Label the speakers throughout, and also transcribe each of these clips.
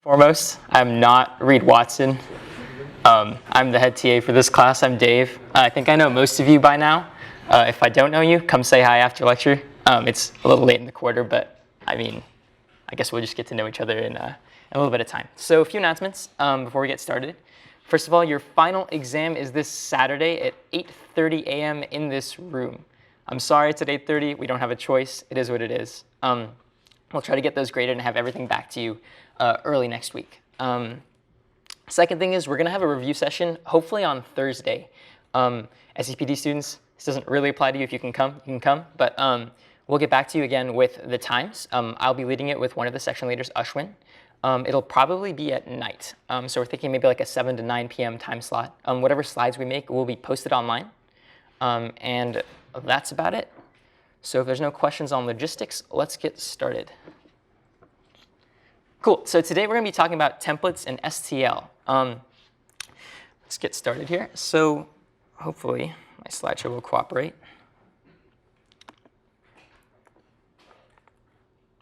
Speaker 1: Foremost, I'm not Reed Watson. I'm the head TA for this class. I'm Dave. I think I know most of you by now. If I don't know you, come say hi after lecture. It's a little late in the quarter, but I guess we'll just get to know each other in a little bit of time. So a few announcements before we get started. First of all, your final exam is this Saturday at 8:30 a.m. in this room. I'm sorry it's at 8:30. We don't have a choice. It is what it is. We'll try to get those graded and have everything back to you early next week. Second thing is we're going to have a review session, hopefully on Thursday. SCPD students, this doesn't really apply to you. If you can come, you can come. But we'll get back to you again with the times. I'll be leading it with one of the section leaders, Ashwin. It'll probably be at night. So we're thinking maybe like a 7 to 9 p.m. time slot. Whatever slides we make will be posted online. And that's about it. So if there's no questions on logistics, let's get started. Cool. So today we're going to be talking about templates and STL. Let's get started here. So hopefully my slideshow will cooperate.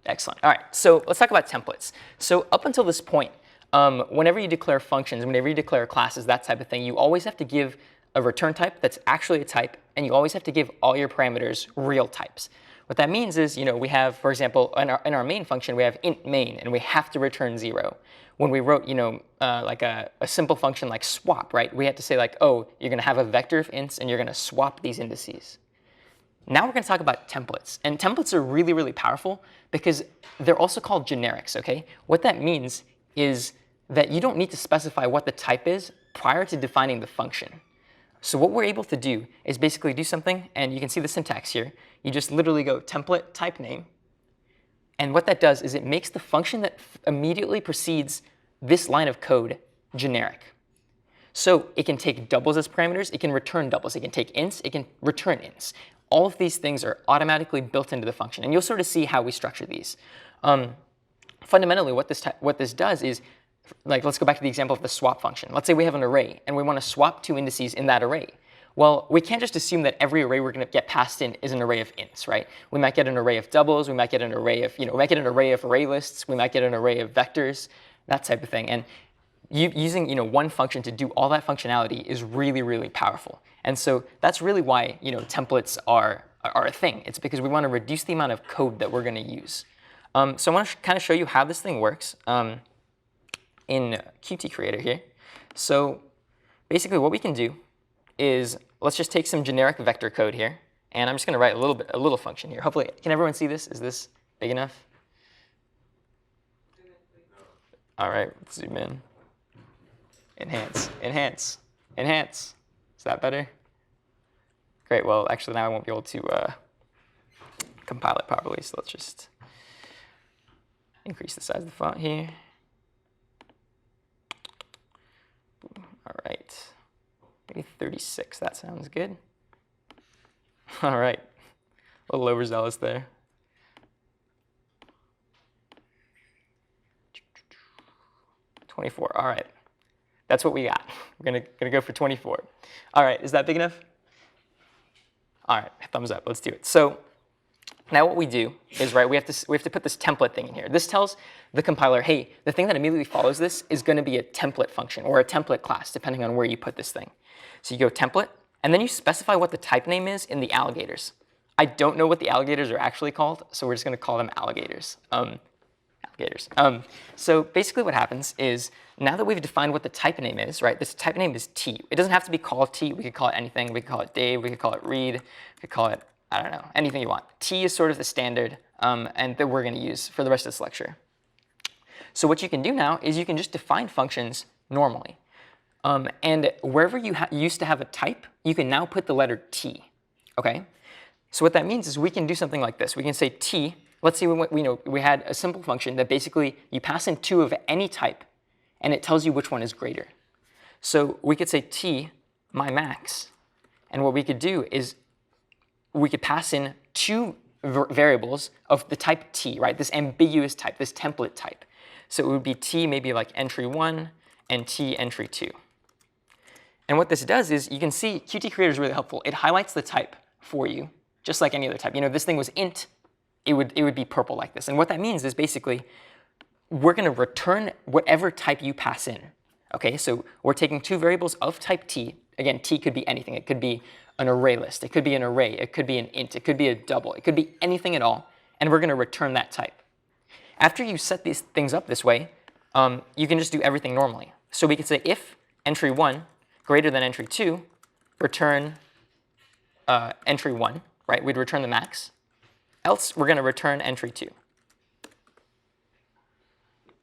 Speaker 1: Excellent. All right. So let's talk about templates. So up until this point, whenever you declare functions, whenever you declare classes, that type of thing, you always have to give a return type that's actually a type, and you always have to give all your parameters real types. What that means is, we have, for example, in our main function, we have int main, and we have to return 0. When we wrote, like a simple function like swap, right? We had to say like, oh, you're going to have a vector of ints, and you're going to swap these indices. Now we're going to talk about templates. And templates are really, really powerful because they're also called generics, OK? What that means is that you don't need to specify what the type is prior to defining the function. So what we're able to do is basically do something, and you can see the syntax here. You just literally go template type name. And what that does is it makes the function that immediately precedes this line of code generic. So it can take doubles as parameters. It can return doubles. It can take ints. It can return ints. All of these things are automatically built into the function. And you'll sort of see how we structure these. Fundamentally, what this does is, like, let's go back to the example of the swap function. Let's say we have an array, and we want to swap 2 indices in that array. Well, we can't just assume that every array we're going to get passed in is an array of ints, right? We might get an array of doubles. We might get an array of, we might get an array of array lists. We might get an array of vectors, that type of thing. And using, one function to do all that functionality is really, really powerful. And so that's really why, templates are a thing. It's because we want to reduce the amount of code that we're going to use. So I want to kind of show you how this thing works in Qt Creator here. So basically what we can do is let's just take some generic vector code here, and I'm just going to write a little function here. Hopefully, can everyone see this? Is this big enough? All right, let's zoom in. Enhance, enhance, enhance. Is that better? Great. Well, actually, now I won't be able to compile it properly, so let's just increase the size of the font here. All right. Maybe 36, that sounds good. All right, a little overzealous there. $24, all right. That's what we got. We're gonna go for 24. All right, is that big enough? All right, thumbs up, let's do it. So now what we do is, right, we have to put this template thing in here. This tells the compiler, hey, the thing that immediately follows this is going to be a template function or a template class, depending on where you put this thing. So you go template, and then you specify what the type name is in the alligators. I don't know what the alligators are actually called, so we're just going to call them alligators. So basically what happens is, now that we've defined what the type name is, right, this type name is T. It doesn't have to be called T. We could call it anything. We could call it Dave. We could call it Reed. We could call it, I don't know, anything you want. T is sort of the standard and that we're going to use for the rest of this lecture. So what you can do now is you can just define functions normally. And wherever you used to have a type, you can now put the letter T. Okay? So what that means is we can do something like this. We can say T. Let's say we had a simple function that basically you pass in 2 of any type, and it tells you which one is greater. So we could say T, my max. And what we could do is we could pass in 2 variables of the type T, right? This ambiguous type, this template type. So it would be T maybe like entry 1 and T entry 2. And what this does is you can see Qt Creator is really helpful. It highlights the type for you, just like any other type. If this thing was int, it would be purple like this. And what that means is basically we're going to return whatever type you pass in. Okay, so we're taking two variables of type t. Again, t could be anything. It could be an array list. It could be an array. It could be an int. It could be a double. It could be anything at all. And we're going to return that type. After you set these things up this way, you can just do everything normally. So we could say if entry 1 greater than entry 2, return entry 1, right? We'd return the max. Else, we're going to return entry 2.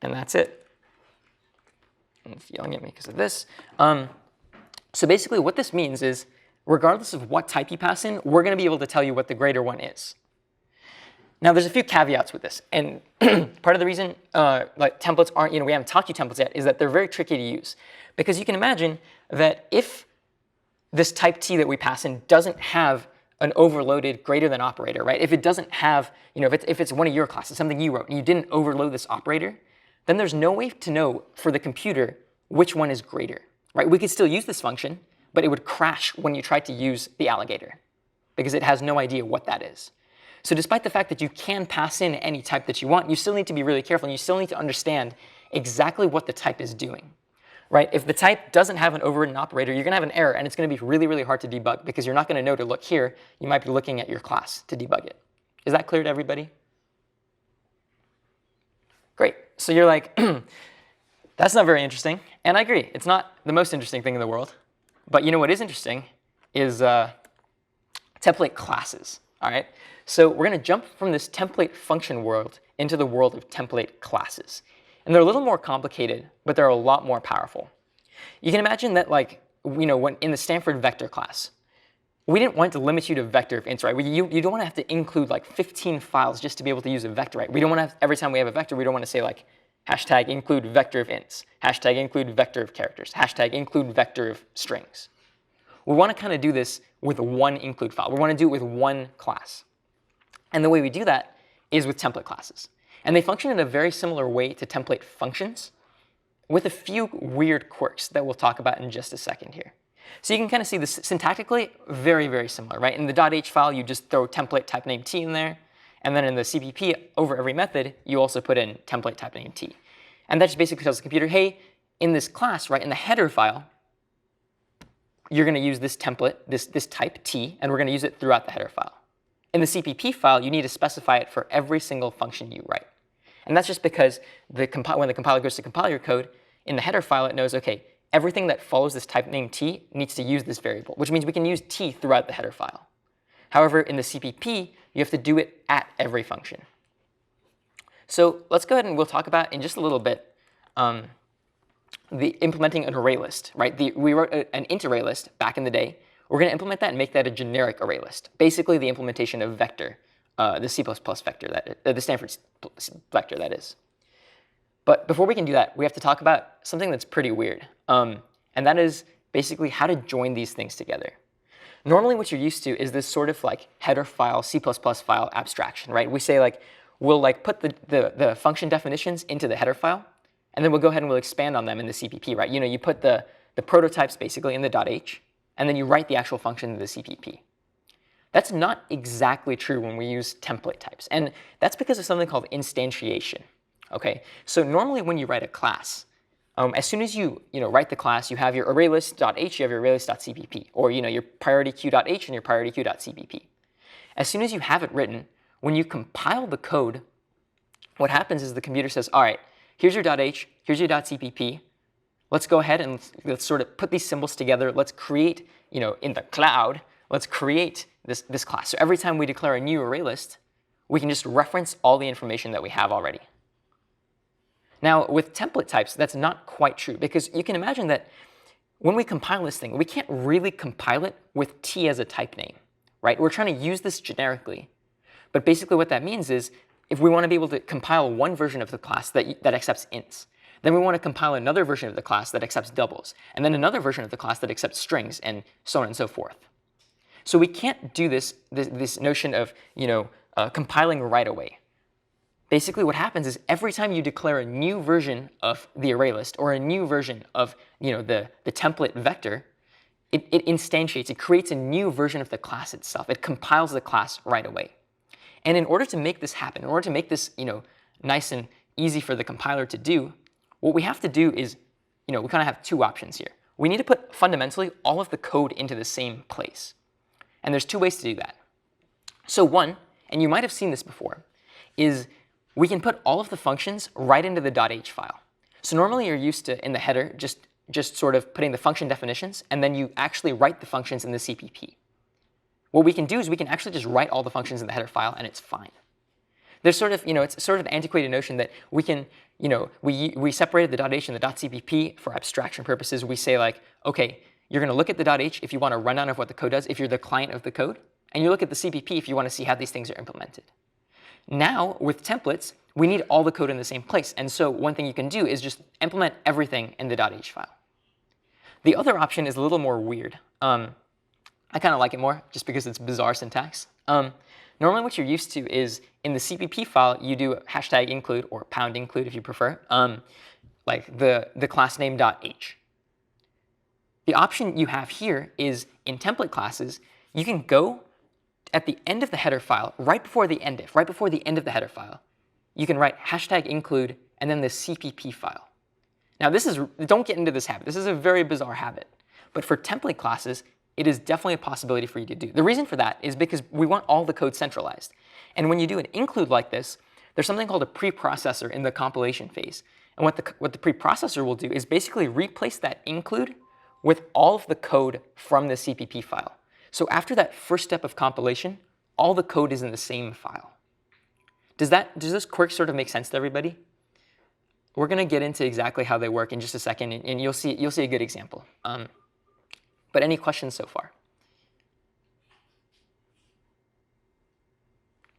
Speaker 1: And that's it. And it's yelling at me because of this. So basically what this means is, regardless of what type you pass in, we're going to be able to tell you what the greater one is. Now there's a few caveats with this. And part of the reason like templates aren't, we haven't taught you templates yet, is that they're very tricky to use. Because you can imagine that if this type t that we pass in doesn't have an overloaded greater than operator, right? If it doesn't have, if it's one of your classes, something you wrote, and you didn't overload this operator, then there's no way to know for the computer which one is greater, right? We could still use this function, but it would crash when you tried to use the alligator because it has no idea what that is. So despite the fact that you can pass in any type that you want, you still need to be really careful, and you still need to understand exactly what the type is doing, right? If the type doesn't have an overridden operator, you're going to have an error, and it's going to be really, really hard to debug because you're not going to know to look here. You might be looking at your class to debug it. Is that clear to everybody? Great. So you're like, that's not very interesting. And I agree. It's not the most interesting thing in the world. But what is interesting is template classes. All right. So we're going to jump from this template function world into the world of template classes. And they're a little more complicated, but they're a lot more powerful. You can imagine that, when in the Stanford vector class, we didn't want to limit you to vector of ints, right? You don't want to have to include 15 files just to be able to use a vector, right? We don't want to have, every time we have a vector, we don't want to say hashtag include vector of ints, hashtag include vector of characters, hashtag include vector of strings. We want to kind of do this with one include file. We want to do it with one class. And the way we do that is with template classes. And they function in a very similar way to template functions with a few weird quirks that we'll talk about in just a second here. So you can kind of see this syntactically very, very similar, right? In the .h file, you just throw template type name t in there. And then in the CPP, over every method, you also put in template type name t. And that just basically tells the computer, hey, in this class, right, in the header file, you're going to use this template, this type t, and we're going to use it throughout the header file. In the CPP file, you need to specify it for every single function you write. And that's just because when the compiler goes to compile your code, in the header file, it knows, OK, everything that follows this type name t needs to use this variable, which means we can use t throughout the header file. However, in the CPP, you have to do it at every function. So let's go ahead and we'll talk about in just a little bit the implementing an array list, right? We wrote an int array list back in the day. We're going to implement that and make that a generic array list, basically the implementation of vector, the C++ vector, the Stanford vector, that is. But before we can do that, we have to talk about something that's pretty weird, and that is basically how to join these things together. Normally what you're used to is this sort of header file, C++ file abstraction, right? We say we'll put the function definitions into the header file, and then we'll go ahead and we'll expand on them in the CPP, right? You put the prototypes basically in the .h, and then you write the actual function in the CPP. That's not exactly true when we use template types, and that's because of something called instantiation. Okay, so normally when you write a class, as soon as you write the class, you have your ArrayList.h, you have your ArrayList.cpp, or your PriorityQueue.h and your PriorityQueue.cpp. As soon as you have it written, when you compile the code, what happens is the computer says, all right, here's your .h, here's your .cpp. Let's go ahead and let's sort of put these symbols together. Let's create, in the cloud, let's create this class. So every time we declare a new ArrayList, we can just reference all the information that we have already. Now, with template types, that's not quite true, because you can imagine that when we compile this thing, we can't really compile it with t as a type name, right? We're trying to use this generically. But basically what that means is if we want to be able to compile one version of the class that accepts ints, then we want to compile another version of the class that accepts doubles, and then another version of the class that accepts strings, and so on and so forth. So we can't do this notion of compiling right away. Basically what happens is every time you declare a new version of the array list or a new version of the template vector, it instantiates, it creates a new version of the class itself. It compiles the class right away. And in order to make this happen, in order to make this nice and easy for the compiler to do, what we have to do is, we kind of have two options here. We need to put fundamentally all of the code into the same place. And there's two ways to do that. So one, and you might have seen this before, is we can put all of the functions right into the .h file. So normally you're used to, in the header, just sort of putting the function definitions, and then you actually write the functions in the CPP. What we can do is we can actually just write all the functions in the header file, and it's fine. There's sort of, it's sort of an antiquated notion that we can, we separated the .h and the .cpp for abstraction purposes. We say like, okay, you're going to look at the .h if you want a rundown of what the code does, if you're the client of the code, and you look at the CPP if you want to see how these things are implemented. Now, with templates, we need all the code in the same place. And so one thing you can do is just implement everything in the .h file. The other option is a little more weird. I kind of like it more just because it's bizarre syntax. Normally what you're used to is in the CPP file, you do hashtag include or pound include if you prefer, like the class name .h. The option you have here is in template classes, you can go at the end of the header file, right before the end of the header file, you can write hashtag include and then the CPP file. Now don't get into this habit. This is a very bizarre habit. But for template classes, it is definitely a possibility for you to do. The reason for that is because we want all the code centralized. And when you do an include like this, there's something called a preprocessor in the compilation phase. And what the preprocessor will do is basically replace that include with all of the code from the CPP file. So after that first step of compilation, all the code is in the same file. Does this quirk sort of make sense to everybody? We're going to get into exactly how they work in just a second, and you'll see a good example. But any questions so far?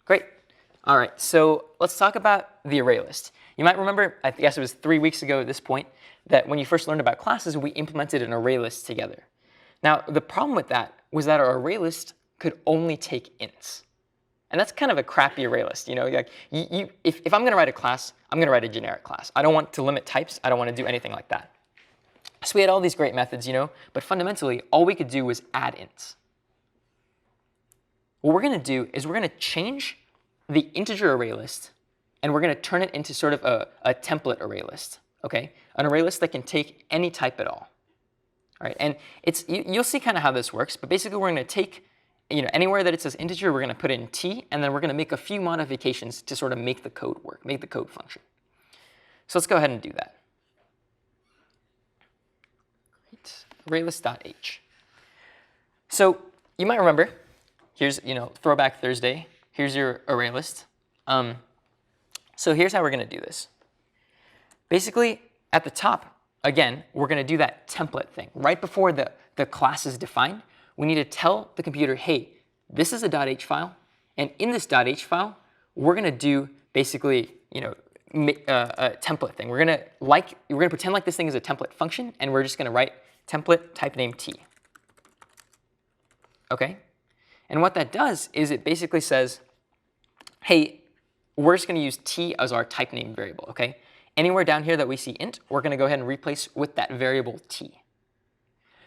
Speaker 1: Great. All right, so let's talk about the array list. You might remember, I guess it was 3 weeks ago at this point, that when you first learned about classes, we implemented an array list together. Now, the problem with that was that our array list could only take ints. And that's kind of a crappy array list. Like if I'm going to write a class, I'm going to write a generic class. I don't want to limit types. I don't want to do anything like that. So we had all these great methods, but fundamentally, all we could do was add ints. What we're going to do is we're going to change the integer array list, and we're going to turn it into sort of a template array list, okay? An array list that can take any type at all. All right, and you'll see kind of how this works, but basically we're going to take, anywhere that it says integer, we're going to put in t, and then we're going to make a few modifications to sort of make the code work, make the code function. So let's go ahead and do that. ArrayList.h. So you might remember, here's Throwback Thursday. Here's your array list. So here's how we're going to do this. Basically, at the top, again, we're going to do that template thing. Right before the class is defined, we need to tell the computer, hey, this is a .h file, and in this .h file, we're going to do basically a template thing. We're going to pretend like this thing is a template function, and we're just going to write template type name t. Okay? And what that does is it basically says, hey, we're just going to use t as our type name variable, okay? Anywhere down here that we see int, we're going to go ahead and replace with that variable t.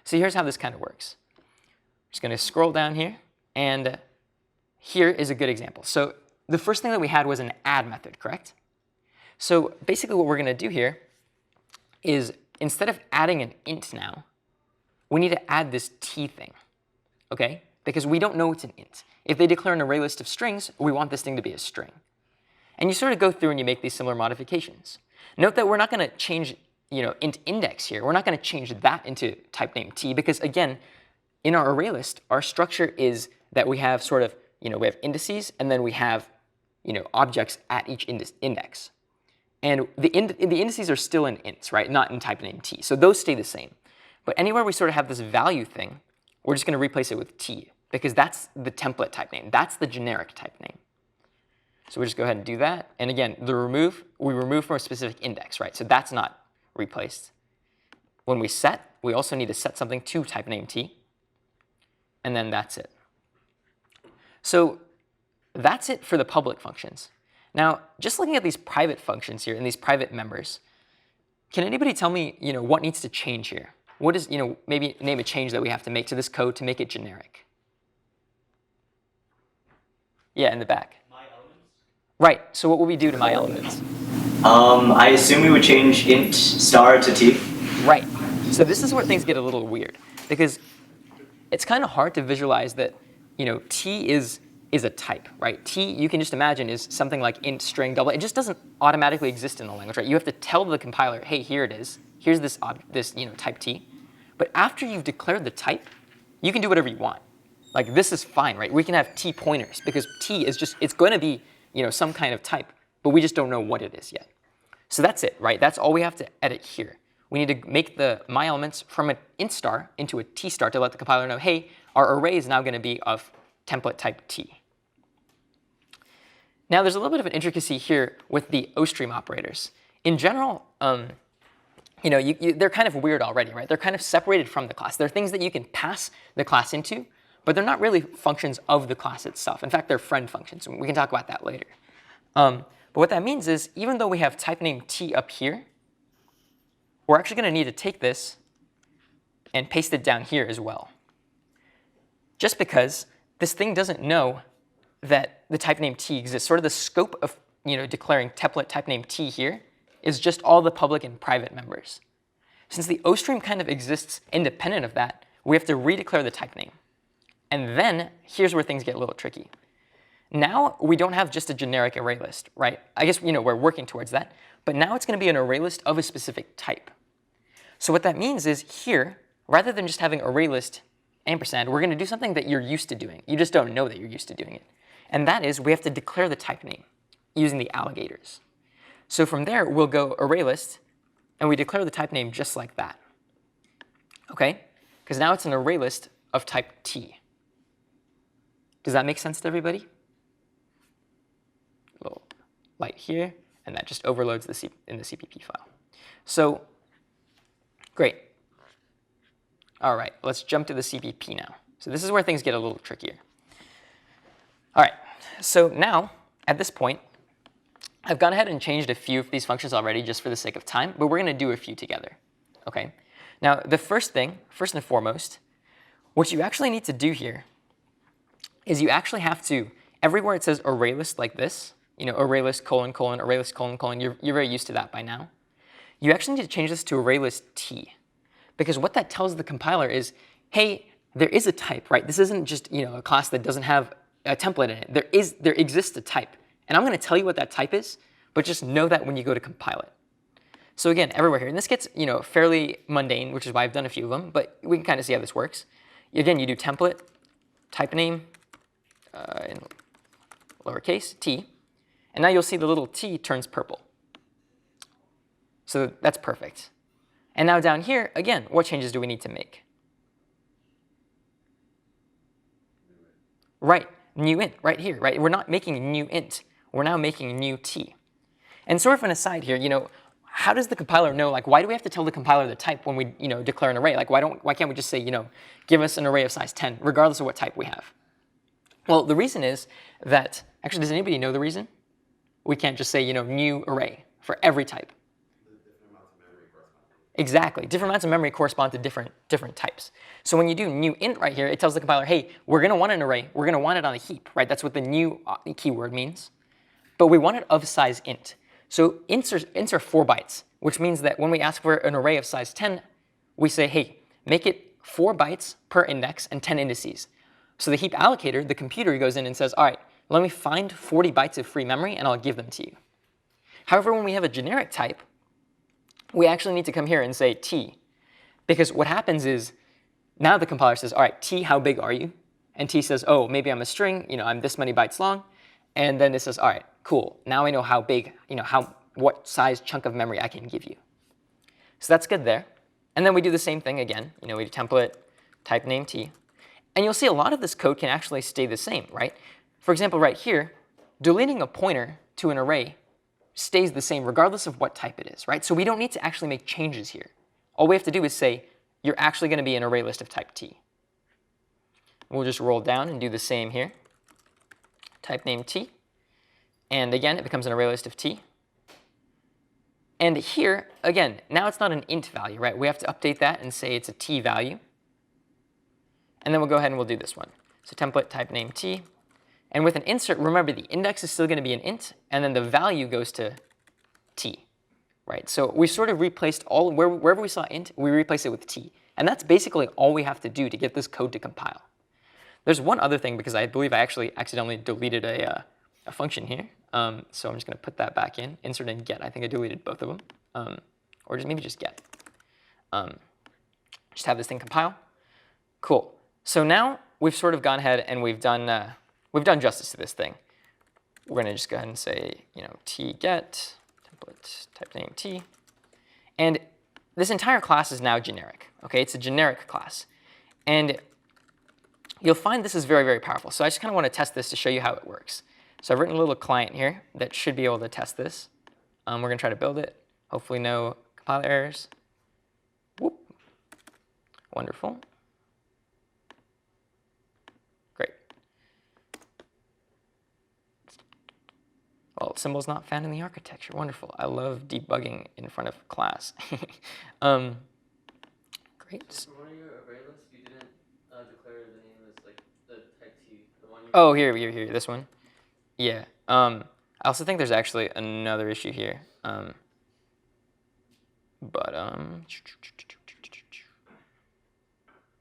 Speaker 1: So here's how this kind of works. I'm just going to scroll down here, and here is a good example. So the first thing that we had was an add method, correct? So basically what we're going to do here is instead of adding an int now, we need to add this t thing, okay? Because we don't know it's an int. If they declare an array list of strings, we want this thing to be a string. And you sort of go through and you make these similar modifications. Note that we're not going to change, int index here. We're not going to change that into type name t because, again, in our array list, our structure is that we have sort of, we have indices and then we have, objects at each index. And the indices are still in ints, right? Not in type name t. So those stay the same. But anywhere we sort of have this value thing, we're just going to replace it with t because that's the template type name. That's the generic type name. So we just go ahead and do that. And again, we remove from a specific index, right? So that's not replaced. When we set, we also need to set something to type name t. And then that's it. So that's it for the public functions. Now, just looking at these private functions here and these private members, can anybody tell me, what needs to change here? What is, maybe name a change that we have to make to this code to make it generic? Yeah, in the back.
Speaker 2: My elements?
Speaker 1: Right. So what will we do to my elements?
Speaker 2: I assume we would change int star to t.
Speaker 1: Right. So this is where things get a little weird, because it's kind of hard to visualize that, t is a type, right? T, you can just imagine, is something like int string double. It just doesn't automatically exist in the language, right? You have to tell the compiler, hey, here it is. Here's this type t. But after you've declared the type, you can do whatever you want. Like, this is fine, right? We can have t pointers, because t is just, it's going to be some kind of type, but we just don't know what it is yet. So that's it, right? That's all we have to edit here. We need to make the my elements from an int star into a t star to let the compiler know, hey, our array is now going to be of template type t. Now, there's a little bit of an intricacy here with the OStream operators. In general, they're kind of weird already, right? They're kind of separated from the class. They're things that you can pass the class into, but they're not really functions of the class itself. In fact, they're friend functions. We can talk about that later. But what that means is, even though we have type name t up here, we're actually going to need to take this and paste it down here as well. Just because this thing doesn't know that the type name t exists. Sort of the scope of declaring template type name t here is just all the public and private members. Since the OStream kind of exists independent of that, we have to redeclare the type name. And then here's where things get a little tricky. Now we don't have just a generic array list, right? I guess we're working towards that. But now it's going to be an array list of a specific type. So what that means is here, rather than just having array list ampersand, we're going to do something that you're used to doing. You just don't know that you're used to doing it. And that is, we have to declare the type name using the alligators. So from there, we'll go array list, and we declare the type name just like that. OK? Because now it's an array list of type t. Does that make sense to everybody? A little light here, and that just overloads in the CPP file. So great. All right, let's jump to the CPP now. So this is where things get a little trickier. All right, so now, at this point, I've gone ahead and changed a few of these functions already just for the sake of time, but we're going to do a few together. Okay. Now, the first thing, first and foremost, what you actually need to do here is you actually have to, everywhere it says array list like this, array list colon colon, array list colon colon, you're very used to that by now. You actually need to change this to array list t, because what that tells the compiler is, hey, there is a type, right? This isn't just a class that doesn't have a template in it. There exists a type. And I'm going to tell you what that type is, but just know that when you go to compile it. So again, everywhere here, and this gets fairly mundane, which is why I've done a few of them, but we can kind of see how this works. Again, you do template, type name, in lowercase t, and now you'll see the little t turns purple. So that's perfect. And now down here, again, what changes do we need to make? Right, new int, right here, right? We're not making a new int. We're now making a new t. And sort of an aside here, how does the compiler know, like, why do we have to tell the compiler the type when we, declare an array? Like, why can't we just say, give us an array of size 10, regardless of what type we have? Well, the reason is that, actually, does anybody know the reason? We can't just say, new array for every type. Exactly. Different amounts of memory correspond to different types. So when you do new int right here, it tells the compiler, hey, we're going to want an array. We're going to want it on a heap, right? That's what the new keyword means. But we want it of size int. So ints are 4 bytes, which means that when we ask for an array of size 10, we say, hey, make it 4 bytes per index and 10 indices. So the heap allocator, the computer, goes in and says, all right, let me find 40 bytes of free memory, and I'll give them to you. However, when we have a generic type, we actually need to come here and say t. Because what happens is, now the compiler says, all right, t, how big are you? And t says, oh, maybe I'm a string, I'm this many bytes long. And then it says, all right, cool. Now I know how big, what size chunk of memory I can give you. So that's good there. And then we do the same thing again. We do template, type name t. And you'll see a lot of this code can actually stay the same, right? For example, right here, deleting a pointer to an array stays the same regardless of what type it is, right? So we don't need to actually make changes here. All we have to do is say, you're actually going to be an array list of type t. We'll just roll down and do the same here. Type name t. And again, it becomes an array list of t. And here, again, now it's not an int value, right? We have to update that and say it's a t value. And then we'll go ahead and we'll do this one. So template type name t. And with an insert, remember the index is still going to be an int, and then the value goes to t, right? So we sort of replaced wherever we saw int, we replaced it with t. And that's basically all we have to do to get this code to compile. There's one other thing, because I believe I actually accidentally deleted a function here. So I'm just going to put that back in, insert and get. I think I deleted both of them, or maybe just get. Just have this thing compile. Cool. So now we've sort of gone ahead and we've done justice to this thing. We're going to just go ahead and say, t get template type name t, and this entire class is now generic. Okay, it's a generic class, and you'll find this is very, very powerful. So I just kind of want to test this to show you how it works. So I've written a little client here that should be able to test this. We're going to try to build it. Hopefully no compiler errors. Whoop. Wonderful. Great. Well, symbol's not found in the architecture. Wonderful. I love debugging in front of class. Great.
Speaker 3: For one of your array lists, you didn't declare the name as like the type T. The one
Speaker 1: Oh, here, this one. Yeah. I also think there's actually another issue here.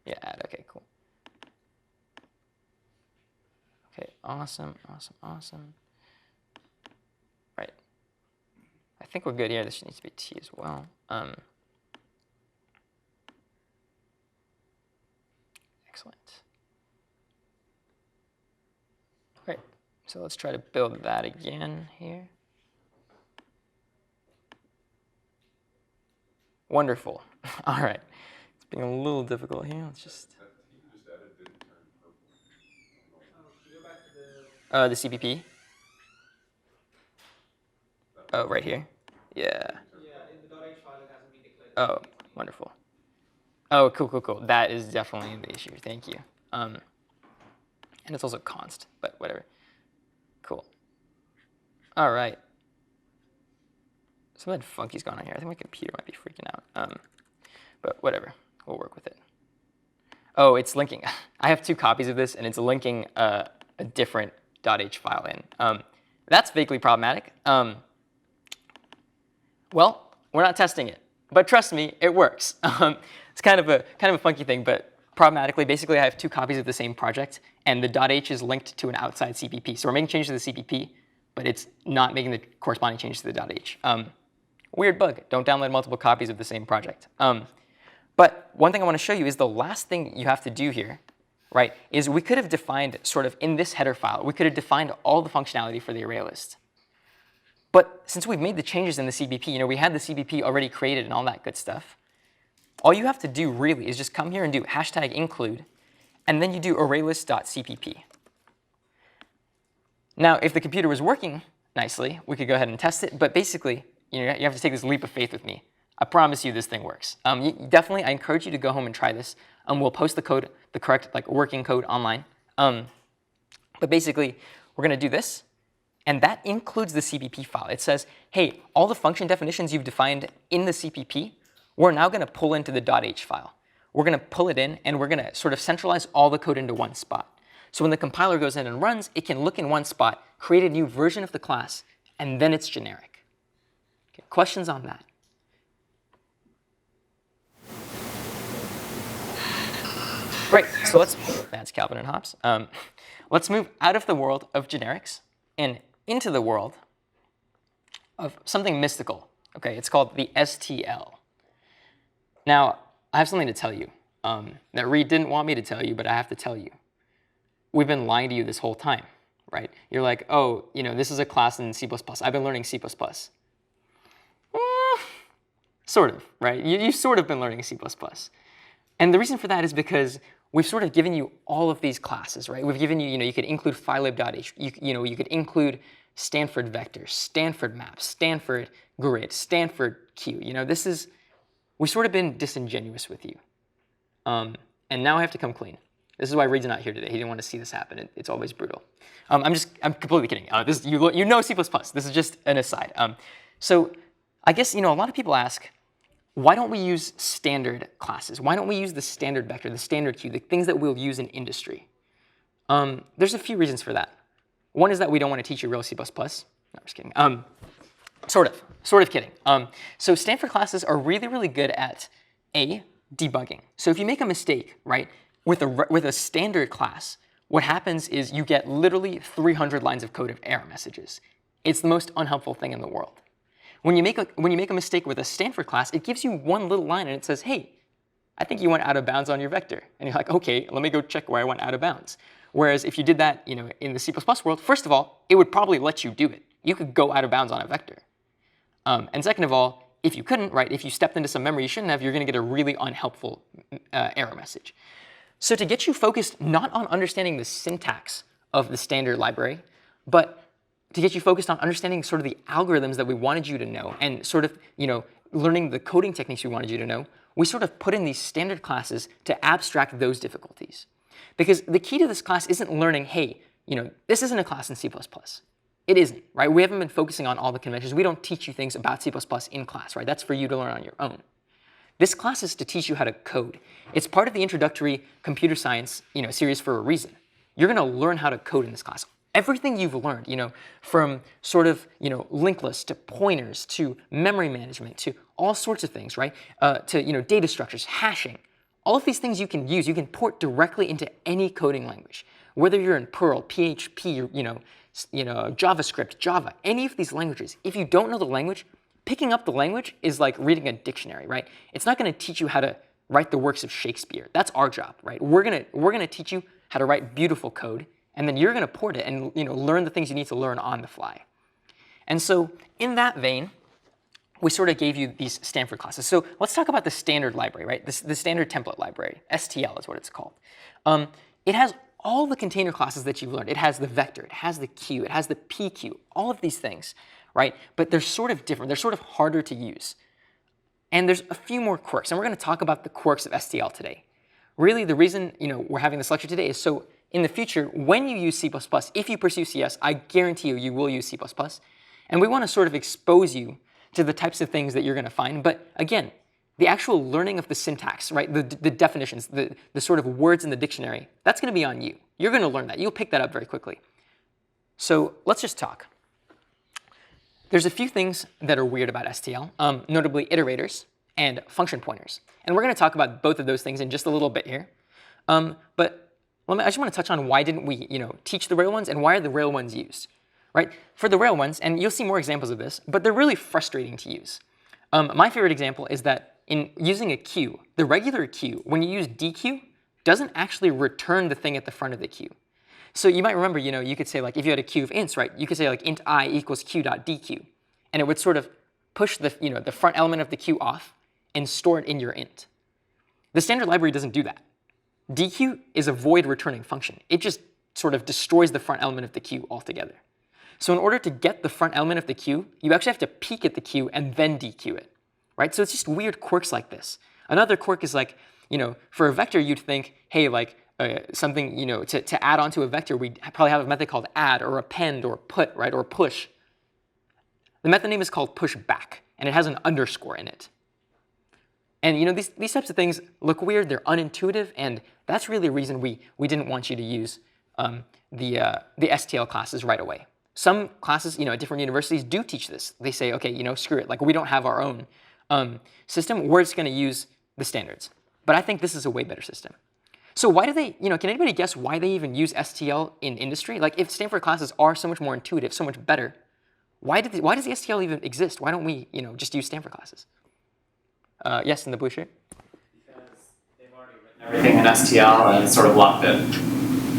Speaker 1: Yeah, add. Okay, cool. Okay, awesome. Right. I think we're good here. This needs to be T as well. Excellent. Great. So let's try to build that again here. Wonderful. All right. It's being a little difficult here. Let's just. The CPP. Oh, right here. Yeah.
Speaker 4: Yeah, in the .h file it hasn't been declared.
Speaker 1: Oh, wonderful. Oh, cool. That is definitely the issue. Thank you. And it's also const, but whatever. Cool. All right. Something funky's going on here. I think my computer might be freaking out. But whatever. We'll work with it. Oh, it's linking. I have 2 copies of this, and it's linking a different .h file in. That's vaguely problematic. Well, we're not testing it, but trust me, it works. It's kind of a funky thing, but problematically, basically, I have 2 copies of the same project, and the .h is linked to an outside CPP. So we're making changes to the CPP, but it's not making the corresponding changes to the .h. Weird bug. Don't download multiple copies of the same project. But one thing I want to show you is the last thing you have to do here, right, is we could have defined sort of in this header file, we could have defined all the functionality for the array list. But since we've made the changes in the CPP, we had the CPP already created and all that good stuff, all you have to do really is just come here and do #include, and then you do ArrayList.cpp. Now, if the computer was working nicely, we could go ahead and test it. But basically, you have to take this leap of faith with me. I promise you this thing works. Definitely, I encourage you to go home and try this. We'll post the code, the correct working code online. But basically, we're going to do this. And that includes the CPP file. It says, hey, all the function definitions you've defined in the CPP, we're now going to pull into the .h file. We're going to pull it in, and we're going to sort of centralize all the code into one spot. So when the compiler goes in and runs, it can look in one spot, create a new version of the class, and then it's generic. Okay, questions on that? Great. So that's Calvin and Hobbes. Let's move out of the world of generics and into the world of something mystical. Okay, it's called the STL. Now, I have something to tell you that Reed didn't want me to tell you, but I have to tell you. We've been lying to you this whole time, right? You're like, oh, this is a class in C++. I've been learning C++. Sort of, right? You've sort of been learning C++. And the reason for that is because we've sort of given you all of these classes, right? We've given you, you could include phylib.h, you could include Stanford vectors, Stanford maps, Stanford grid, Stanford queue. We've sort of been disingenuous with you. And now I have to come clean. This is why Reed's not here today. He didn't want to see this happen. It's always brutal. I'm completely kidding. You know C++. This is just an aside. So I guess, a lot of people ask, why don't we use standard classes? Why don't we use the standard vector, the standard queue, the things that we'll use in industry? There's a few reasons for that. One is that we don't want to teach you real C++. No, I'm just kidding. Sort of kidding. So Stanford classes are really, really good at debugging. So if you make a mistake, right, with a standard class, what happens is you get literally 300 lines of code of error messages. It's the most unhelpful thing in the world. When you make a mistake with a Stanford class, it gives you one little line and it says, hey, I think you went out of bounds on your vector. And you're like, okay, let me go check where I went out of bounds. Whereas if you did that, in the C++ world, first of all, it would probably let you do it. You could go out of bounds on a vector. And second of all, if you couldn't, right, if you stepped into some memory you shouldn't have, you're going to get a really unhelpful error message. So to get you focused not on understanding the syntax of the standard library, but to get you focused on understanding sort of the algorithms that we wanted you to know and sort of, learning the coding techniques we wanted you to know, we sort of put in these standard classes to abstract those difficulties. Because the key to this class isn't learning, hey, this isn't a class in C++. It isn't, right? We haven't been focusing on all the conventions. We don't teach you things about C++ in class, right? That's for you to learn on your own. This class is to teach you how to code. It's part of the introductory computer science, series for a reason. You're going to learn how to code in this class. Everything you've learned, from sort of, linked lists to pointers to memory management to all sorts of things, right? To, data structures, hashing. All of these things you can use, you can port directly into any coding language. Whether you're in Perl, PHP, JavaScript, Java, any of these languages. If you don't know the language, picking up the language is like reading a dictionary, right? It's not going to teach you how to write the works of Shakespeare. That's our job, right? We're gonna teach you how to write beautiful code, and then you're going to port it and learn the things you need to learn on the fly. And so in that vein, we sort of gave you these Stanford classes. So let's talk about the standard library, right? The standard template library. STL is what it's called. It has all the container classes that you've learned. It has the vector, it has the queue, it has the PQ, all of these things, right? But they're sort of different. They're sort of harder to use. And there's a few more quirks, and we're going to talk about the quirks of STL today. Really, the reason we're having this lecture today is so in the future, when you use C++, if you pursue CS, I guarantee you will use C++. And we want to sort of expose you to the types of things that you're going to find. But again, the actual learning of the syntax, right, the definitions, the sort of words in the dictionary, that's going to be on you. You're going to learn that. You'll pick that up very quickly. So let's just talk. There's a few things that are weird about STL, notably iterators and function pointers. And we're going to talk about both of those things in just a little bit here. But I just want to touch on why didn't we teach the Rail ones and why are the Rail ones used? Right? For the Rail ones, and you'll see more examples of this, but they're really frustrating to use. My favorite example is that in using a queue, the regular queue, when you use dequeue, doesn't actually return the thing at the front of the queue. So you might remember, you could say like, if you had a queue of ints, right, you could say like int I equals queue.dequeue, and it would sort of push the, the front element of the queue off and store it in your int. The standard library doesn't do that. Dequeue is a void returning function. It just sort of destroys the front element of the queue altogether. So in order to get the front element of the queue, you actually have to peek at the queue and then dequeue it, right? So it's just weird quirks like this. Another quirk is like, for a vector, you'd think, hey, like something, to add onto a vector, we probably have a method called add or append or put, right, or push. The method name is called pushback, and it has an underscore in it. And these types of things look weird, they're unintuitive, and that's really the reason we didn't want you to use the STL classes right away. Some classes, at different universities do teach this. They say, okay, screw it. Like we don't have our own system. We're just going to use the standards. But I think this is a way better system. So why do they, can anybody guess why they even use STL in industry? Like if Stanford classes are so much more intuitive, so much better, why does the STL even exist? Why don't we, just use Stanford classes? Yes, in the blue shirt.
Speaker 5: Because they've already written everything in STL and it's sort of locked in.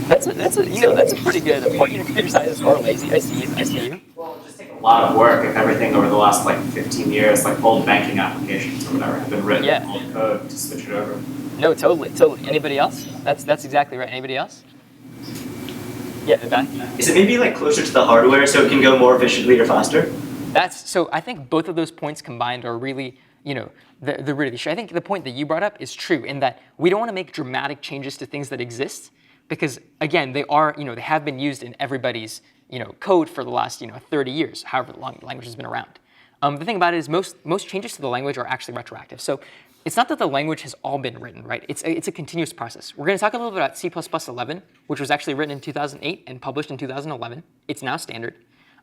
Speaker 1: That's a pretty good point. Computer scientists are lazy. I see you.
Speaker 5: Well, it just takes a lot of work if everything over the last 15 years, like old banking applications or whatever, have been written in old code to switch it over.
Speaker 1: No, totally. Anybody else? That's exactly right. Anybody else? Yeah, the back.
Speaker 2: Is it maybe like closer to the hardware so it can go more efficiently or faster?
Speaker 1: So I think both of those points combined are really, the root of the issue. I think the point that you brought up is true in that we don't want to make dramatic changes to things that exist because, again, they are, they have been used in everybody's, code for the last, 30 years, however long the language has been around. The thing about it is most changes to the language are actually retroactive. So it's not that the language has all been written, right? It's a continuous process. We're going to talk a little bit about C++ 11, which was actually written in 2008 and published in 2011. It's now standard.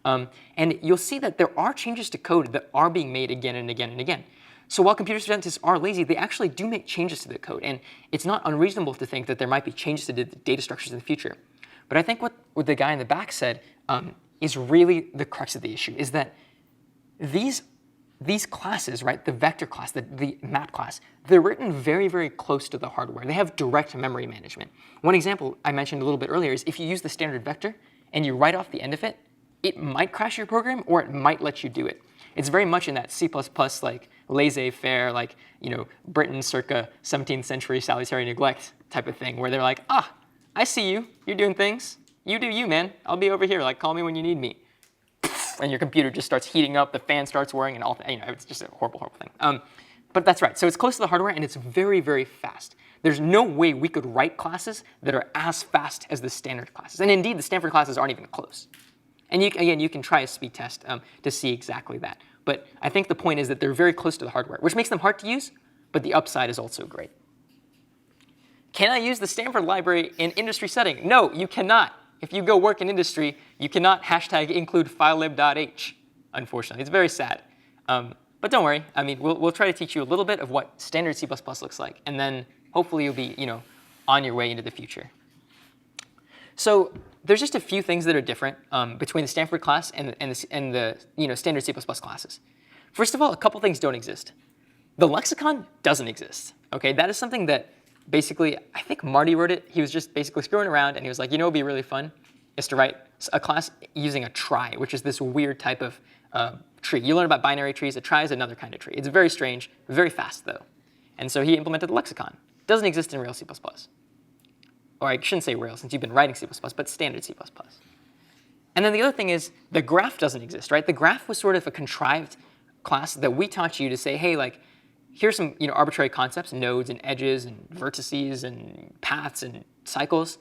Speaker 1: And you'll see that there are changes to code that are being made again and again and again. So while computer scientists are lazy, they actually do make changes to the code. And it's not unreasonable to think that there might be changes to the data structures in the future. But I think what the guy in the back said is really the crux of the issue, is that these classes, right, the vector class, the map class, they're written very, very close to the hardware. They have direct memory management. One example I mentioned a little bit earlier is if you use the standard vector and you write off the end of it, it might crash your program or it might let you do it. It's very much in that C++ like laissez-faire, like, you know, Britain circa 17th century salutary neglect type of thing, where they're like, ah, I see you, you're doing things, you do you, man, I'll be over here, like, call me when you need me. And your computer just starts heating up, the fan starts whirring, and all, you know, it's just a horrible, horrible thing. But that's right, so it's close to the hardware and it's very, very fast. There's no way we could write classes that are as fast as the standard classes. And indeed, the Stanford classes aren't even close. And again, you can try a speed test to see exactly that. But I think the point is that they're very close to the hardware, which makes them hard to use, but the upside is also great. Can I use the Stanford library in industry setting? No, you cannot. If you go work in industry, you cannot hashtag include filelib.h, unfortunately. It's very sad. But don't worry. I mean, we'll try to teach you a little bit of what standard C++ looks like, and then hopefully you'll be, you know, on your way into the future. So there's just a few things that are different between the Stanford class and the you know, standard C++ classes. First of all, a couple things don't exist. The lexicon doesn't exist. Okay, that is something that basically, I think Marty wrote it. He was just basically screwing around, and he was like, you know what would be really fun is to write a class using a trie, which is this weird type of tree. You learn about binary trees. A trie is another kind of tree. It's very strange, very fast, though. And so he implemented the lexicon. It doesn't exist in real C++. Or I shouldn't say real, since you've been writing C++, but standard C++. And then the other thing is the graph doesn't exist, right? The graph was sort of a contrived class that we taught you to say, hey, like, here's some, you know, arbitrary concepts, nodes and edges and vertices and paths and cycles.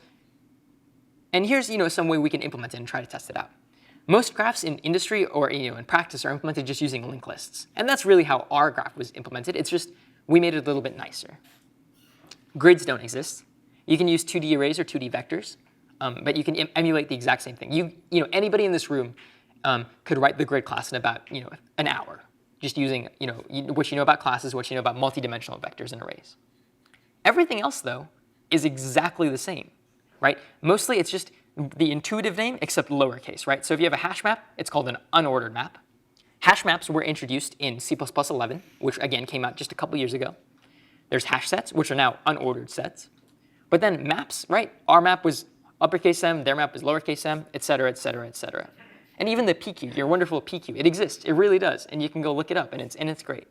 Speaker 1: And here's, you know, some way we can implement it and try to test it out. Most graphs in industry or, you know, in practice are implemented just using linked lists. And that's really how our graph was implemented. It's just we made it a little bit nicer. Grids don't exist. You can use 2D arrays or 2D vectors, but you can emulate the exact same thing. You know, anybody in this room could write the grid class in about, you know, an hour, just using, you know, what you know about classes, what you know about multidimensional vectors and arrays. Everything else, though, is exactly the same, right? Mostly it's just the intuitive name except lowercase, right? So if you have a hash map, it's called an unordered map. Hash maps were introduced in C++ 11, which again came out just a couple years ago. There's hash sets, which are now unordered sets. But then maps, right? Our map was uppercase m, their map is lowercase m, et cetera, et cetera, et cetera. And even the PQ, your wonderful PQ, it exists. It really does. And you can go look it up, and it's great.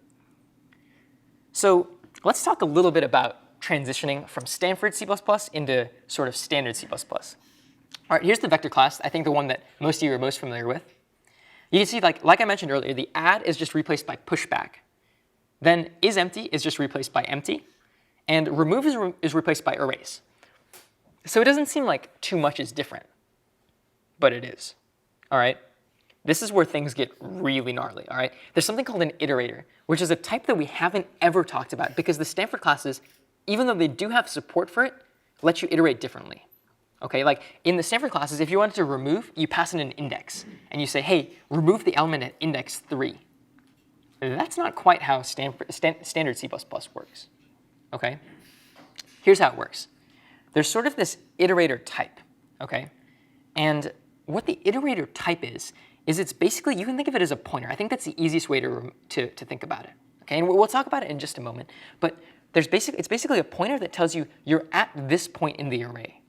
Speaker 1: So let's talk a little bit about transitioning from Stanford C++ into sort of standard C++. All right, here's the vector class, I think the one that most of you are most familiar with. You can see, like I mentioned earlier, the add is just replaced by pushback. Then isEmpty is just replaced by empty. And remove is replaced by erase. So it doesn't seem like too much is different, but it is. All right? This is where things get really gnarly. All right? There's something called an iterator, which is a type that we haven't ever talked about because the Stanford classes, even though they do have support for it, let you iterate differently. Okay? Like in the Stanford classes, if you wanted to remove, you pass in an index, and you say, hey, remove the element at index 3. That's not quite how standard C++ works. Okay? Here's how it works. There's sort of this iterator type, okay? And what the iterator type is it's basically, you can think of it as a pointer. I think that's the easiest way to think about it, okay? And we'll talk about it in just a moment. But it's basically a pointer that tells you you're at this point in the array.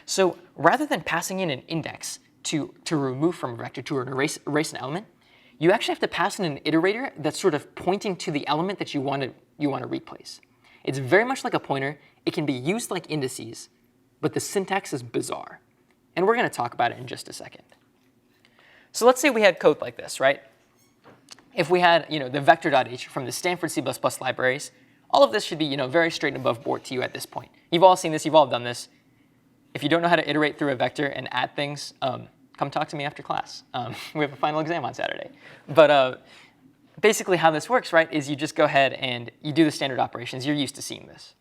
Speaker 1: So rather than passing in an index to remove from a vector, to erase an element, you actually have to pass in an iterator that's sort of pointing to the element that you want to replace. It's very much like a pointer. It can be used like indices, but the syntax is bizarre. And we're going to talk about it in just a second. So let's say we had code like this, right? If we had, you know, the vector.h from the Stanford C++ libraries, all of this should be, you know, very straight and above board to you at this point. You've all seen this. You've all done this. If you don't know how to iterate through a vector and add things, come talk to me after class. We have a final exam on Saturday. But basically how this works, right, is you just go ahead and you do the standard operations. You're used to seeing this.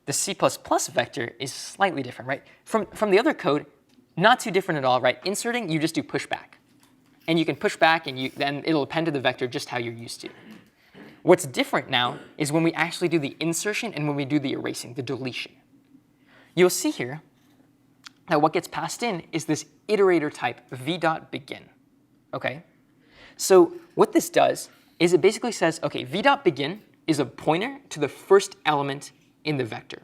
Speaker 1: The C++ vector is slightly different, right? From the other code, Not too different at all, right? Inserting, you just do pushback. And you can push back, and then it'll append to the vector just how you're used to. What's different now is when we actually do the insertion and when we do the erasing, the deletion. You'll see here that what gets passed in is this iterator type v.begin. Okay? So what this does is it basically says, okay, v.begin is a pointer to the first element in the vector.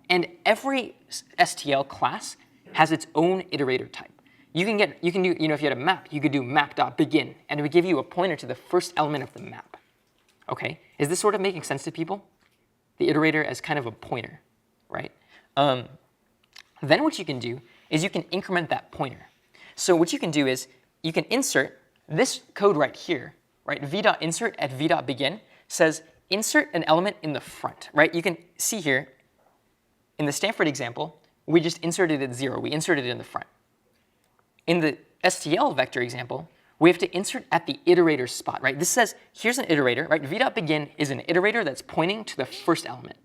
Speaker 1: And every STL class has its own iterator type. You can do, if you had a map, you could do map.begin, and it would give you a pointer to the first element of the map. Okay, is this sort of making sense to people? The iterator as kind of a pointer, right? Then what you can do is you can increment that pointer. So what you can do is you can insert this code right here, right? v.insert at v.begin says insert an element in the front, right? You can see here in the Stanford example, we just inserted it at 0. We inserted it in the front. In the STL vector example, we have to insert at the iterator spot, right? This says, here's an iterator, right? v.begin is an iterator that's pointing to the first element.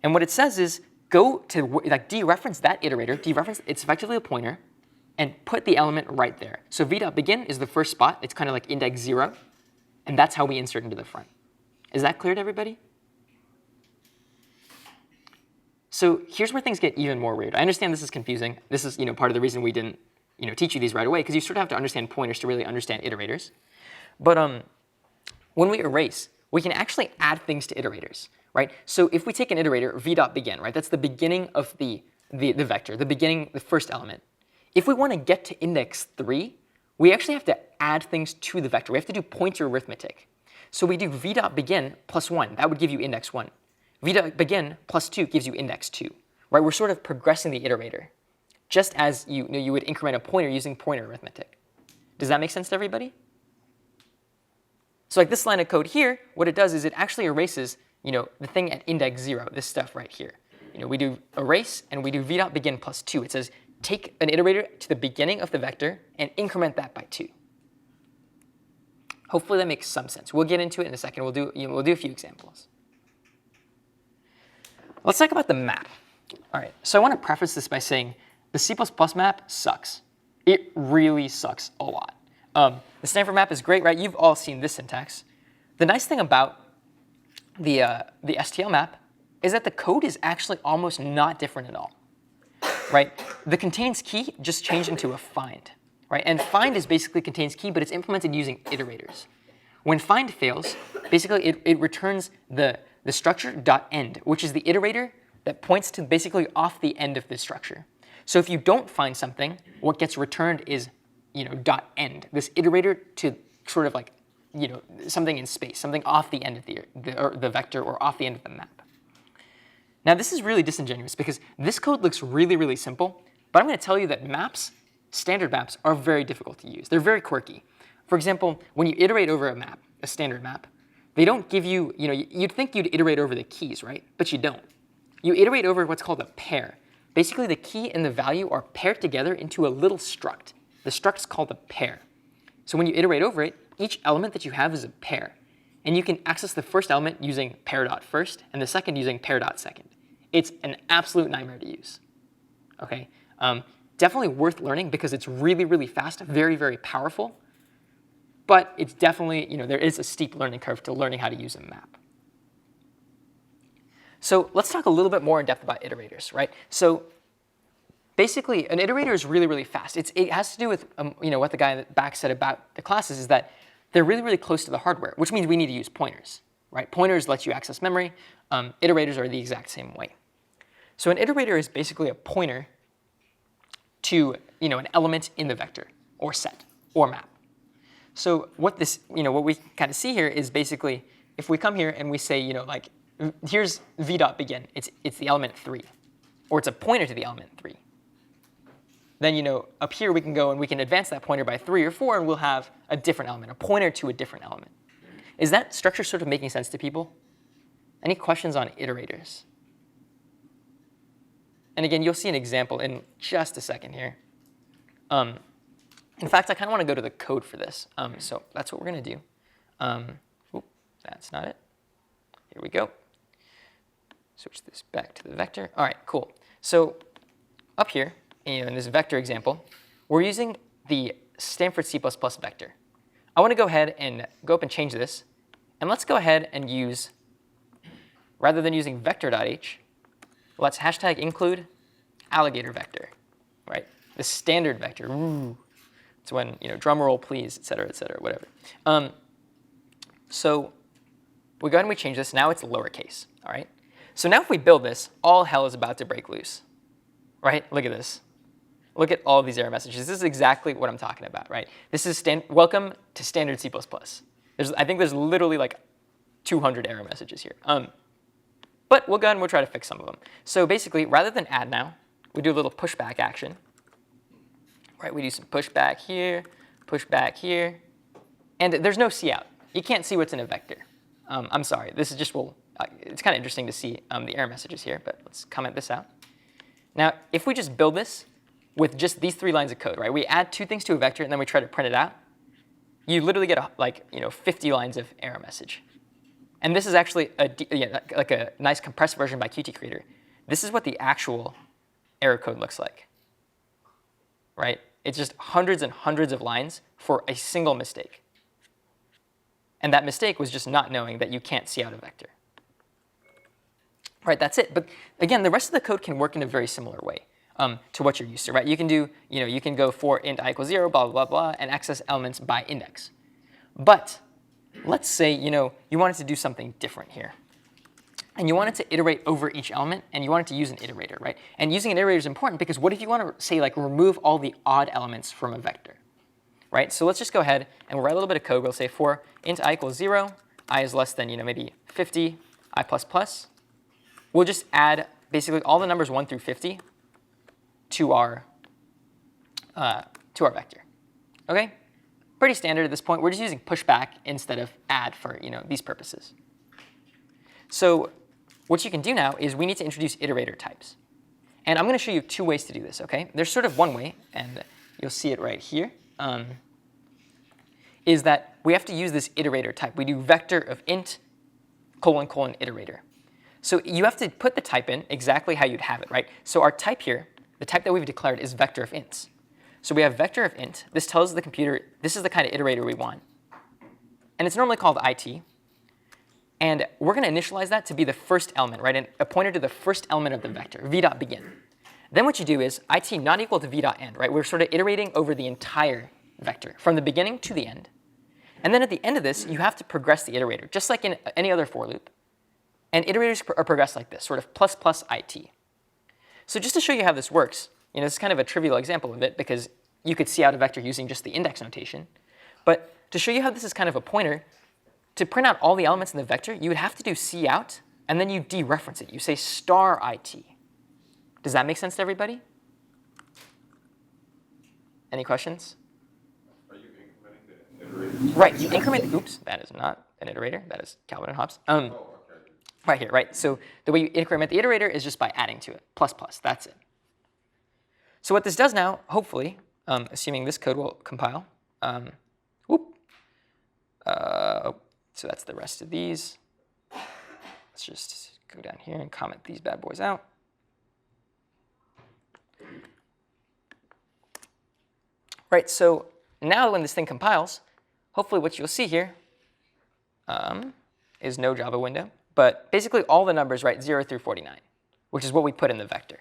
Speaker 1: And what it says is, go to, like, dereference that iterator, dereference, it's effectively a pointer, and put the element right there. So v.begin is the first spot. It's kind of like index 0, and that's how we insert into the front. Is that clear to everybody? So here's where things get even more weird. I understand this is confusing. This is part of the reason we didn't teach you these right away, because you sort of have to understand pointers to really understand iterators. But when we erase, we can actually add things to iterators, right? So if we take an iterator, v.begin, right? That's the beginning of the vector, the first element. If we want to get to index 3, we actually have to add things to the vector. We have to do pointer arithmetic. So we do v.begin plus 1. That would give you index 1. v.begin plus 2 gives you index 2, right? We're sort of progressing the iterator, just as you would increment a pointer using pointer arithmetic. Does that make sense to everybody? So like this line of code here, what it does is it actually erases the thing at index 0, this stuff right here. We do erase, and we do v.begin plus 2. It says take an iterator to the beginning of the vector and increment that by 2. Hopefully that makes some sense. We'll get into it in a second. We'll do a few examples. Let's talk about the map. All right, so I want to preface this by saying the C++ map sucks. It really sucks a lot. The Stanford map is great, right? You've all seen this syntax. The nice thing about the STL map is that the code is actually almost not different at all, right? The contains key just changed into a find, right? And find is basically contains key, but it's implemented using iterators. When find fails, basically it returns the structure .end, which is the iterator that points to basically off the end of this structure. So if you don't find something, what gets returned is .end, this iterator to sort of like something in space, something off the end of the vector or off the end of the map. Now this is really disingenuous because this code looks really, really simple, but I'm going to tell you that maps, standard maps, are very difficult to use. They're very quirky. For example, when you iterate over a map, a standard map, they don't give you, you'd think you'd iterate over the keys, right? But you don't. You iterate over what's called a pair. Basically, the key and the value are paired together into a little struct. The struct's called a pair. So when you iterate over it, each element that you have is a pair. And you can access the first element using pair.first and the second using pair.second. It's an absolute nightmare to use. Okay? Definitely worth learning because it's really, really fast, very, very powerful. But it's definitely, there is a steep learning curve to learning how to use a map. So let's talk a little bit more in depth about iterators, right? So basically, an iterator is really, really fast. It has to do with what the guy in the back said about the classes is that they're really, really close to the hardware, which means we need to use pointers, right? Pointers let you access memory. Iterators are the exact same way. So an iterator is basically a pointer to an element in the vector or set or map. So what we kind of see here is basically if we come here and we say here's v.begin, it's the element 3, or it's a pointer to the element 3. Then up here we can go and we can advance that pointer by 3 or 4, and we'll have a different element, a pointer to a different element. Is that structure sort of making sense to people? Any questions on iterators? And again, you'll see an example in just a second here. In fact, I kind of want to go to the code for this. So that's what we're going to do. That's not it. Here we go. Switch this back to the vector. All right, cool. So up here, in this vector example, we're using the Stanford C++ vector. I want to go ahead and go up and change this. And let's go ahead and use, rather than using vector.h, let's hashtag include alligator vector, right? The standard vector. Ooh. It's when, drum roll please, et cetera, whatever. So we go ahead and we change this. Now it's lowercase, all right? So now if we build this, all hell is about to break loose, right? Look at this. Look at all of these error messages. This is exactly what I'm talking about, right? This is welcome to standard C++. I think there's literally like 200 error messages here. But we'll go ahead and we'll try to fix some of them. So basically, rather than add now, we do a little pushback action. Right, we do some pushback here, and there's no cout. You can't see what's in a vector. I'm sorry, this is just, it's kind of interesting to see the error messages here, but let's comment this out. Now, if we just build this with just these 3 lines of code, right, we add 2 things to a vector and then we try to print it out, you literally get 50 lines of error message. And this is actually like a nice compressed version by Qt Creator. This is what the actual error code looks like, right? It's just hundreds and hundreds of lines for a single mistake. And that mistake was just not knowing that you can't see out a vector. Right, that's it. But again, the rest of the code can work in a very similar way to what you're used to, right? You can do, you can go for int I equals 0, blah, blah, blah, and access elements by index. But let's say, you wanted to do something different here. And you wanted to iterate over each element, and you wanted to use an iterator, right? And using an iterator is important because what if you want to, say, like remove all the odd elements from a vector, right? So let's just go ahead and we'll write a little bit of code. We'll say for int I equals 0, I is less than, maybe 50, I plus plus. We'll just add basically all the numbers 1 through 50 to our vector. Okay? Pretty standard at this point. We're just using pushback instead of add for these purposes. So what you can do now is we need to introduce iterator types. And I'm going to show you 2 ways to do this, okay? There's sort of one way, and you'll see it right here, is that we have to use this iterator type. We do vector of int : iterator. So you have to put the type in exactly how you'd have it, right? So our type here, the type that we've declared is vector of ints. So we have vector of int. This tells the computer this is the kind of iterator we want. And it's normally called it. And we're going to initialize that to be the first element, right? And a pointer to the first element of the vector, v.begin. Then what you do is it not equal to v.end, right? We're sort of iterating over the entire vector from the beginning to the end. And then at the end of this, you have to progress the iterator, just like in any other for loop. And iterators are progressed like this, sort of plus plus it. So just to show you how this works, this is kind of a trivial example of it because you could see out a vector using just the index notation. But to show you how this is kind of a pointer, to print out all the elements in the vector, you would have to do cout, and then you dereference it. You say star it. Does that make sense to everybody? Any questions?
Speaker 6: Are you incrementing the iterator?
Speaker 1: Right, you increment, oops, that is not an iterator, that is Calvin and Hobbes.
Speaker 6: Okay.
Speaker 1: Right here, right? So the way you increment the iterator is just by adding to it, plus plus, that's it. So what this does now, hopefully, assuming this code will compile, so that's the rest of these. Let's just go down here and comment these bad boys out. Right, so now when this thing compiles, hopefully what you'll see here is no Java window, but basically all the numbers, right, 0 through 49, which is what we put in the vector.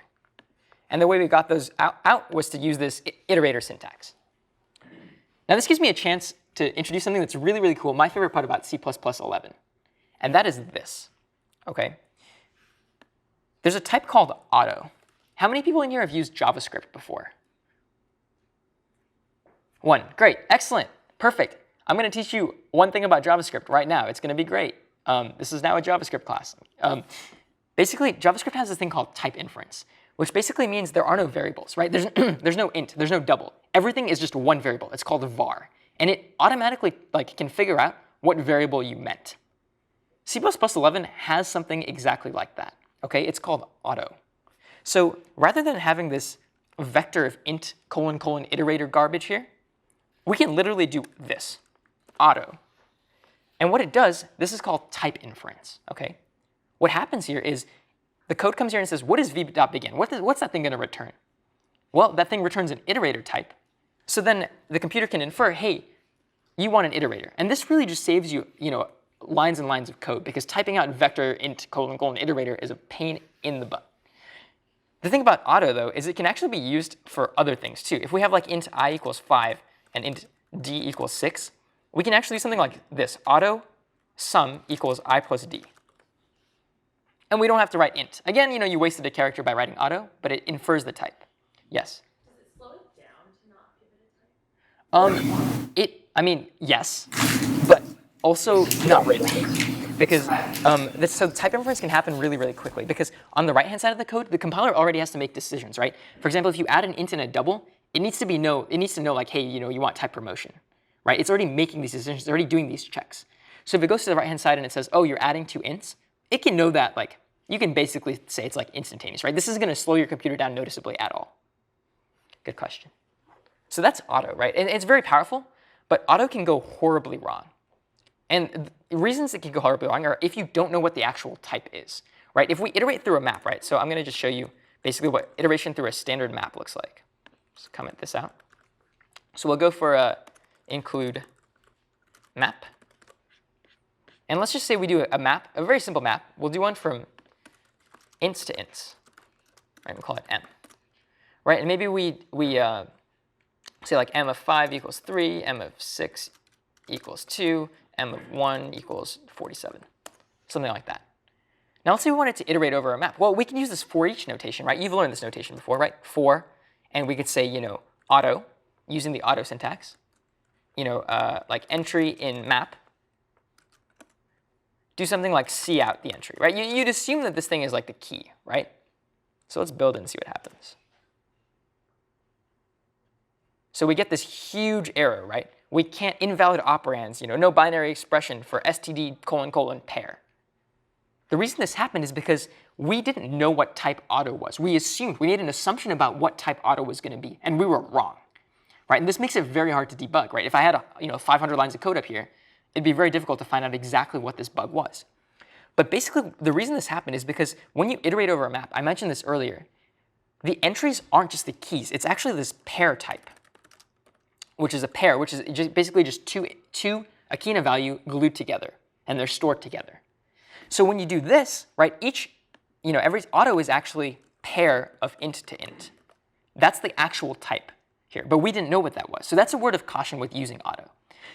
Speaker 1: And the way we got those out was to use this iterator syntax. Now this gives me a chance to introduce something that's really, really cool, my favorite part about C++11, and that is this, okay? There's a type called auto. How many people in here have used JavaScript before? 1, great, excellent, perfect. I'm going to teach you one thing about JavaScript right now. It's going to be great. This is now a JavaScript class. Basically, JavaScript has this thing called type inference, which basically means there are no variables, right? There's no int, there's no double. Everything is just one variable. It's called a var. And it automatically can figure out what variable you meant. C++11 has something exactly like that. Okay, it's called auto. So rather than having this vector of int : iterator garbage here, we can literally do this, auto. And what it does, this is called type inference. Okay, what happens here is the code comes here and says, what is v.begin? What's that thing going to return? Well, that thing returns an iterator type. So then the computer can infer, hey, you want an iterator. And this really just saves you, lines and lines of code, because typing out vector int : iterator is a pain in the butt. The thing about auto, though, is it can actually be used for other things, too. If we have like int I equals 5 and int d equals 6, we can actually do something like this. Auto sum equals I plus d. And we don't have to write int. Again, you wasted a character by writing auto, but it infers the type. Yes?
Speaker 7: Does it slow it down to not pivot a type?
Speaker 1: Yes, but also not really. Because so type inference can happen really, really quickly. Because on the right-hand side of the code, the compiler already has to make decisions, right? For example, if you add an int and a double, it needs to know like, hey, you want type promotion, right? It's already making these decisions. It's already doing these checks. So if it goes to the right-hand side and it says, oh, you're adding 2 ints, it can know that, like, you can basically say it's like instantaneous, right? This isn't going to slow your computer down noticeably at all. Good question. So that's auto, right? And it's very powerful, but auto can go horribly wrong. And the reasons it can go horribly wrong are if you don't know what the actual type is, right? If we iterate through a map, right? So I'm going to just show you basically what iteration through a standard map looks like. Just comment this out. So we'll go for include map. And let's just say we do a map, a very simple map. We'll do one from ints to ints. Right, we'll call it m. Right, and maybe we say like m of 5 equals 3, m of 6 equals 2, m of 1 equals 47, something like that. Now let's say we wanted to iterate over a map. Well, we can use this for each notation, right? You've learned this notation before, right? For, and we could say, auto, using the auto syntax, like entry in map. Do something like see out the entry, right? You'd assume that this thing is like the key, right? So let's build it and see what happens. So we get this huge error, right? We can't, invalid operands, no binary expression for std : pair. The reason this happened is because we didn't know what type auto was. We made an assumption about what type auto was going to be, and we were wrong, right? And this makes it very hard to debug, right? If I had 500 lines of code up here, it'd be very difficult to find out exactly what this bug was. But basically, the reason this happened is because when you iterate over a map, I mentioned this earlier, the entries aren't just the keys. It's actually this pair type, which is a pair, which is basically just two a key and a value glued together, and they're stored together. So when you do this, right, every auto is actually pair of int to int. That's the actual type here, but we didn't know what that was. So that's a word of caution with using auto.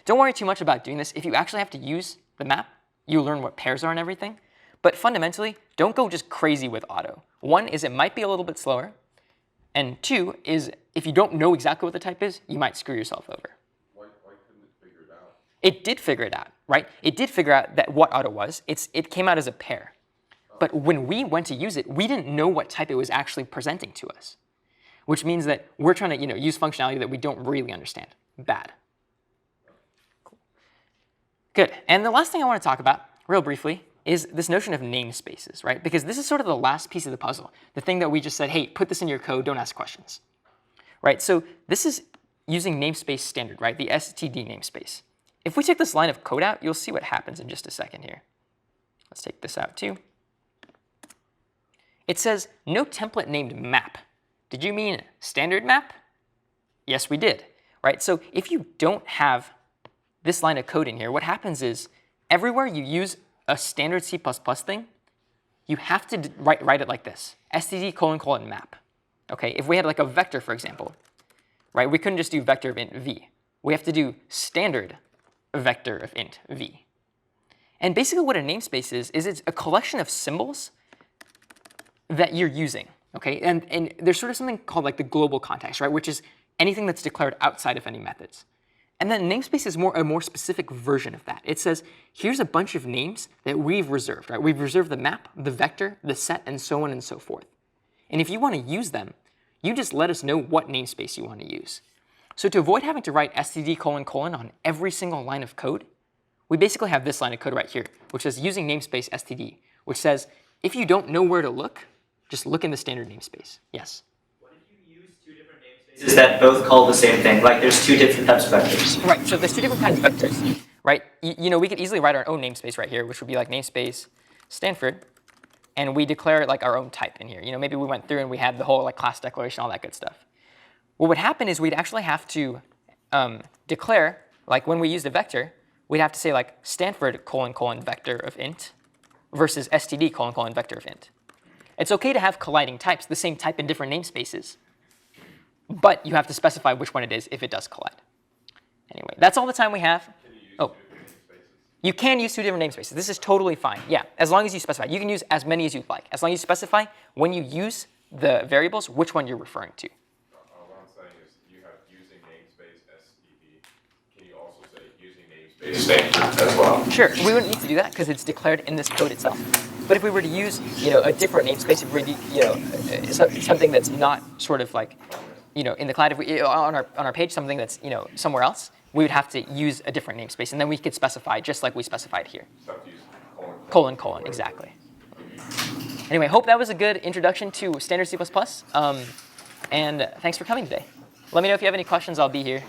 Speaker 1: Don't worry too much about doing this. If you actually have to use the map, you learn what pairs are and everything. But fundamentally, don't go just crazy with auto. One is it might be a little bit slower. And two is if you don't know exactly what the type is, you might screw yourself over.
Speaker 6: Why couldn't it figure it out?
Speaker 1: It did figure it out, right? It did figure out that what auto was. It came out as a pair. But when we went to use it, we didn't know what type it was actually presenting to us, which means that we're trying to use functionality that we don't really understand. Bad. Good. And the last thing I want to talk about, real briefly, is this notion of namespaces, right? Because this is sort of the last piece of the puzzle, the thing that we just said, hey, put this in your code, don't ask questions, right? So this is using namespace standard, right? The std namespace. If we take this line of code out, you'll see what happens in just a second here. Let's take this out too. It says no template named map. Did you mean standard map? Yes, we did, right? So if you don't have this line of code in here, what happens is everywhere you use a standard C++ thing, you have to write it like this, std : map. Okay, if we had like a vector, for example, right, we couldn't just do vector of int v. We have to do standard vector of int v. And basically what a namespace is it's a collection of symbols that you're using, okay? And there's sort of something called like the global context, right, which is anything that's declared outside of any methods. And then namespace is a more specific version of that. It says, here's a bunch of names that we've reserved, right? We've reserved the map, the vector, the set, and so on and so forth. And if you want to use them, you just let us know what namespace you want to use. So to avoid having to write std : on every single line of code, we basically have this line of code right here, which says using namespace std, which says if you don't know where to look, just look in the standard namespace. Yes?
Speaker 2: What if you use two different namespaces that both call the same thing? Like there's two different types of vectors.
Speaker 1: Right, so there's two different kinds of vectors, right? We could easily write our own namespace right here, which would be like namespace Stanford, and we declare like our own type in here. Maybe we went through and we had the whole like class declaration, all that good stuff. what would happen is we'd actually have to declare, like when we used a vector, we'd have to say like Stanford : vector of int versus std : vector of int. It's okay to have colliding types, the same type in different namespaces, but you have to specify which one it is if it does collide. Anyway, that's all the time we have. Oh, you can use two different namespaces. This is totally fine. Yeah, as long as you specify. You can use as many as you'd like. As long as you specify when you use the variables, which one you're referring to.
Speaker 6: What I'm saying is you have using namespace STD. Can you also say using namespace Stanford as well?
Speaker 1: Sure, we wouldn't need to do that because it's declared in this code itself. But if we were to use, a different namespace, if we were to, something that's not sort of like, in the cloud, if we on our page, something that's somewhere else, we would have to use a different namespace, and then we could specify just like we specified here.
Speaker 6: So have to use : :
Speaker 1: exactly. Anyway, hope that was a good introduction to standard C++. And thanks for coming today. Let me know if you have any questions. I'll be here.